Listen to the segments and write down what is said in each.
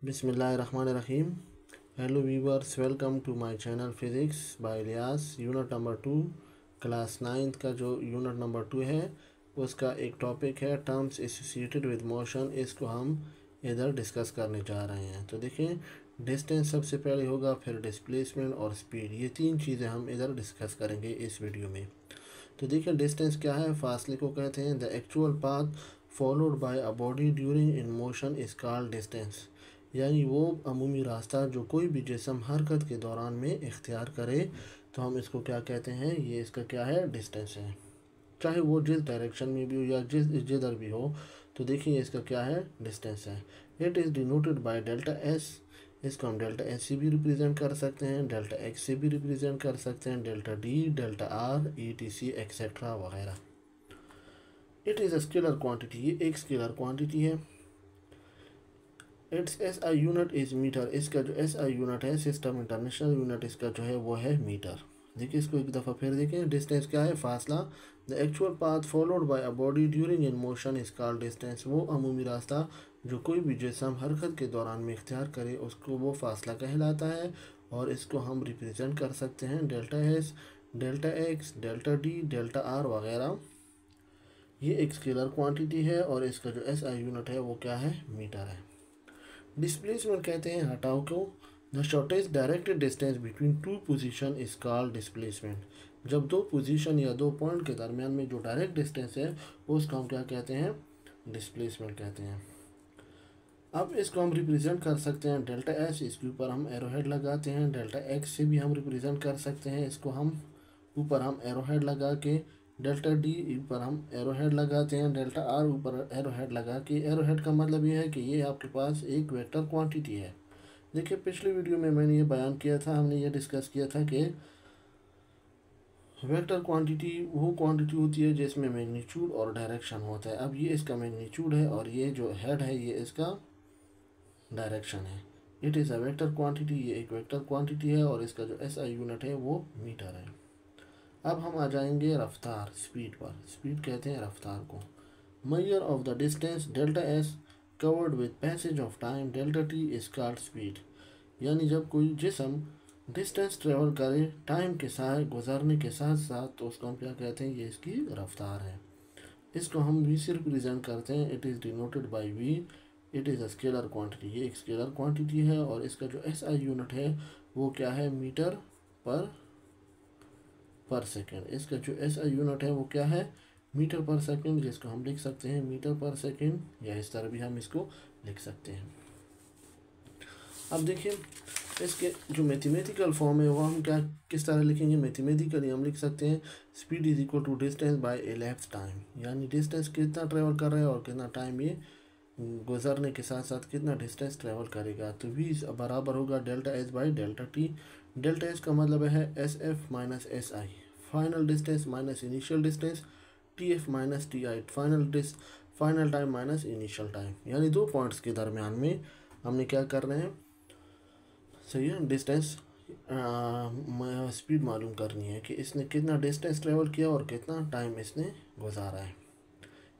बिस्मिल्लाहिर्रहमानिर्रहीम। Hello viewers, welcome to my channel physics by Ilyas. Unit number 2 class 9th का जो unit number 2 है उसका एक टॉपिक है टर्म्स एसोसिएटेड विद मोशन। इसको हम इधर डिस्कस करने जा रहे हैं। तो देखिए, डिस्टेंस सबसे पहले होगा, फिर डिस्प्लेसमेंट और स्पीड। ये तीन चीज़ें हम इधर डिस्कस करेंगे इस वीडियो में। तो देखिए, डिस्टेंस क्या है? फासले को कहते हैं the actual path followed by a body during in motion is called distance. यानी वो अमूमी रास्ता जो कोई भी जिस्म हरकत के दौरान में इख्तियार करे, तो हम इसको क्या कहते हैं? ये इसका क्या है? डिस्टेंस है। चाहे वो जिस डायरेक्शन में भी हो या जिधर भी हो। तो देखिए, इसका क्या है? डिस्टेंस है। It is denoted by delta S. इसको हम डेल्टा एस से भी रिप्रेजेंट कर सकते हैं, डेल्टा एक्स से भी रिप्रेजेंट कर सकते हैं, delta d, delta r, e t c etcetera वगैरह। It is a scalar quantity. ये एक स्केलर क्वांटिटी है। Its S I unit is metre. इसका जो एस आई यूनिट है, सिस्टम इंटरनेशनल यूनिट, इसका जो है वो है मीटर। देखिए, इसको एक दफ़ा फिर देखें। डिस्टेंस क्या है? फासला। The actual path followed by a body during in motion is called distance. वो अमूमी रास्ता जो कोई भी जिस्म हरकत के दौरान में इख्तियार करे, उसको वो फासला कहलाता है। और इसको हम रिप्रेजेंट कर सकते हैं delta S, delta x, delta d, delta are वगैरह। ये एक स्केलर क्वांटिटी है और इसका जो एस आई यूनिट है वो क्या है? मीटर है। डिस्प्लेसमेंट कहते हैं हटाव को। The shortest directed distance between two position is called displacement. जब दो पोजीशन या दो पॉइंट के दरमियान में जो डायरेक्ट डिस्टेंस है उसको हम क्या कहते हैं? डिस्प्लेसमेंट कहते हैं। अब इसको हम रिप्रेजेंट कर सकते हैं डेल्टा एस, इसके ऊपर हम एरोहेड लगाते हैं। डेल्टा एक्स से भी हम रिप्रेजेंट कर सकते हैं, इसको हम ऊपर हम एरोहेड लगा के। डेल्टा डी ऊपर हम एरोहेड लगाते हैं, डेल्टा आर ऊपर एरोहेड लगा के। एरोहेड का मतलब ये है कि ये आपके पास एक वेक्टर क्वांटिटी है। देखिए, पिछले वीडियो में मैंने ये बयान किया था, हमने ये डिस्कस किया था कि वेक्टर क्वांटिटी वो क्वांटिटी होती है जिसमें मैग्नीट्यूड और डायरेक्शन होता है। अब ये इसका मैग्नीट्यूड है और ये जो हेड है ये इसका डायरेक्शन है। It is a vector quantity. ये एक वेक्टर क्वांटिटी है और इसका जो एस आई यूनिट है वो मीटर है। अब हम आ जाएंगे रफ्तार, स्पीड पर। स्पीड कहते हैं रफ्तार को। Measure of the distance delta S covered with passage of time delta T is called speed. यानी जब कोई जिस्म डिस्टेंस ट्रेवल करे टाइम के साथ गुजरने के साथ साथ, तो उसको हम क्या कहते हैं? ये इसकी रफ्तार है। इसको हम वी से रिप्रेजेंट करते हैं। It is denoted by v. It is a scalar quantity. ये एक स्केलर क्वांटिटी है और इसका जो एस आई यूनिट है वो क्या है? मीटर पर सेकेंड। इसका जो एस आई यूनिट है वो क्या है? मीटर पर सेकेंड, जिसको हम लिख सकते हैं मीटर पर सेकेंड, या इस तरह भी हम इसको लिख सकते हैं। अब देखिए, इसके जो मैथमेटिकल फॉर्म है वो हम क्या किस तरह लिखेंगे? मैथमेटिकली हम लिख सकते हैं speed is equal to distance by elapsed time. यानी डिस्टेंस कितना ट्रेवल कर रहा है और कितना टाइम ये गुजरने के साथ साथ कितना डिस्टेंस ट्रेवल करेगा। तो वी बराबर होगा delta S by delta T. Delta S का मतलब है S F minus S I, final distance minus initial distance, T F minus T I, final time minus initial time. यानी दो पॉइंट्स के दरमियान में हमने क्या कर रहे हैं? सही है, डिस्टेंस स्पीड मालूम करनी है कि इसने कितना डिस्टेंस ट्रेवल किया और कितना टाइम इसने गुजारा है।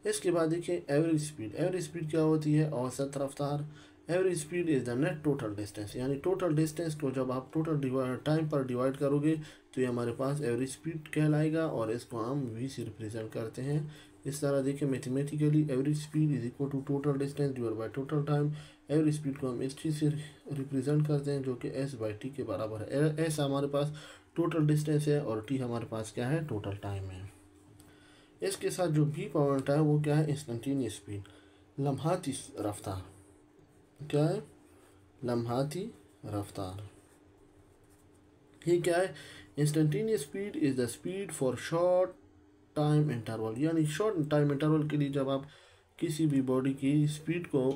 इसके बाद देखिए एवरेज स्पीड। एवरेज स्पीड क्या होती है? औसत रफ्तार। Average speed is the net total distance. यानी टोटल डिस्टेंस को जब आप टोटल टाइम पर डिवाइड करोगे तो ये हमारे पास एवरेज स्पीड कहलाएगा और इसको हम वी से रिप्रेजेंट करते हैं। इस तरह देखिए, mathematically average speed is equal to total distance divide by total time. Average speed को हम इस चीज़ से रिप्रेजेंट करते हैं जो कि एस बाई टी के बराबर है। एस हमारे पास टोटल डिस्टेंस है और टी हमारे पास क्या है? टोटल टाइम है। इसके साथ जो भी पॉइंट है वो क्या है? इंस्टेंटेनियस स्पीड, लम्हाती रफ्तार। क्या है? लम्हाती रफ्तार। ये क्या है? Instantaneous speed is the speed for short time interval. यानी शॉर्ट टाइम इंटरवल के लिए जब आप किसी भी बॉडी की स्पीड को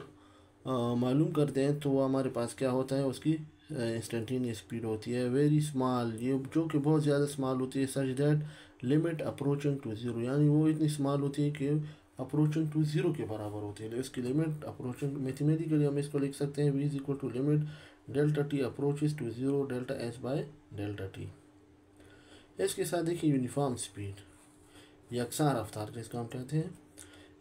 मालूम करते हैं तो वो हमारे पास क्या होता है? उसकी इंस्टेंटेनियस स्पीड होती है वेरी स्मॉल, ये जो कि बहुत ज़्यादा स्मॉल होती है। Such that limit approaching to zero, यानी वो इतनी स्मॉल होती है कि अप्रोचिंग टू ज़ीरो के बराबर होती है। इसकी लिमिट अप्रोचिंग, मैथमेटिकली हम इसको लिख सकते हैं v is equal to limit delta t approaches to zero delta s by delta t. इसके साथ देखिए यूनिफॉर्म स्पीड, यकसा रफ्तार जिसको हम कहते हैं।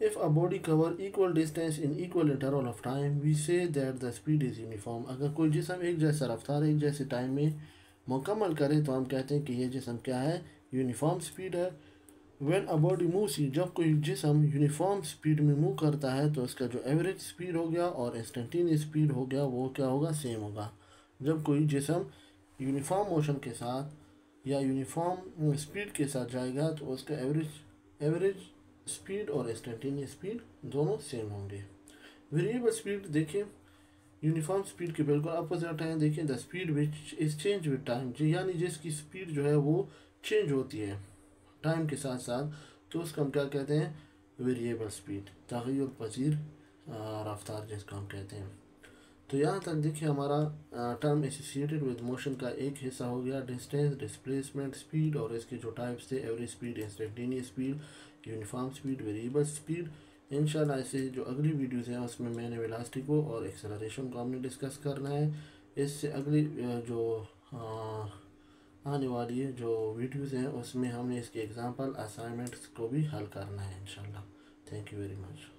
If a body cover equal distance in equal interval of time we say that the speed is uniform. अगर कोई जिसम एक जैसा रफ्तार एक जैसे टाइम में मुकम्मल करे तो हम कहते हैं कि ये जिसम क्या है, यूनिफॉर्म स्पीड है। व्हेन अ बॉडी मूव्स, जब कोई जिसम यूनिफॉर्म स्पीड में मूव करता है तो उसका जो एवरेज स्पीड हो गया और इंस्टेंटेनियस स्पीड हो गया वो क्या होगा, सेम होगा। जब कोई जिसम यूनिफॉर्म मोशन के साथ या यूनिफॉर्म स्पीड के साथ जाएगा तो उसका एवरेज स्पीड और इंस्टेंटेनियस स्पीड दोनों सेम होंगे। वेरिएबल स्पीड देखिए यूनिफॉर्म स्पीड के बिल्कुल अपोजिट है। देखिए the speed which is change with time, यानी जिसकी स्पीड जो है वो चेंज होती है टाइम के साथ साथ, तो उसको हम क्या कहते हैं, वेरिएबल स्पीड, तग़य्युर पजीर रफ्तार जिसको हम कहते हैं। तो यहाँ तक देखिए हमारा टर्म एसोसिएटेड विद मोशन का एक हिस्सा हो गया, डिस्टेंस, डिस्प्लेसमेंट, स्पीड, और इसके जो टाइप्स थे, average speed, instantaneous speed, uniform speed, variable speed. इंशाल्लाह ऐसे जो अगली वीडियोज़ हैं उसमें मैंने वेलोसिटी को और एक्सेलरेशन को हमने डिस्कस करना है। इससे अगली जो आने वाली है जो वीडियोज़ हैं उसमें हमने इसके एग्जांपल असाइनमेंट्स को भी हल करना है इंशाल्लाह। Thank you very much.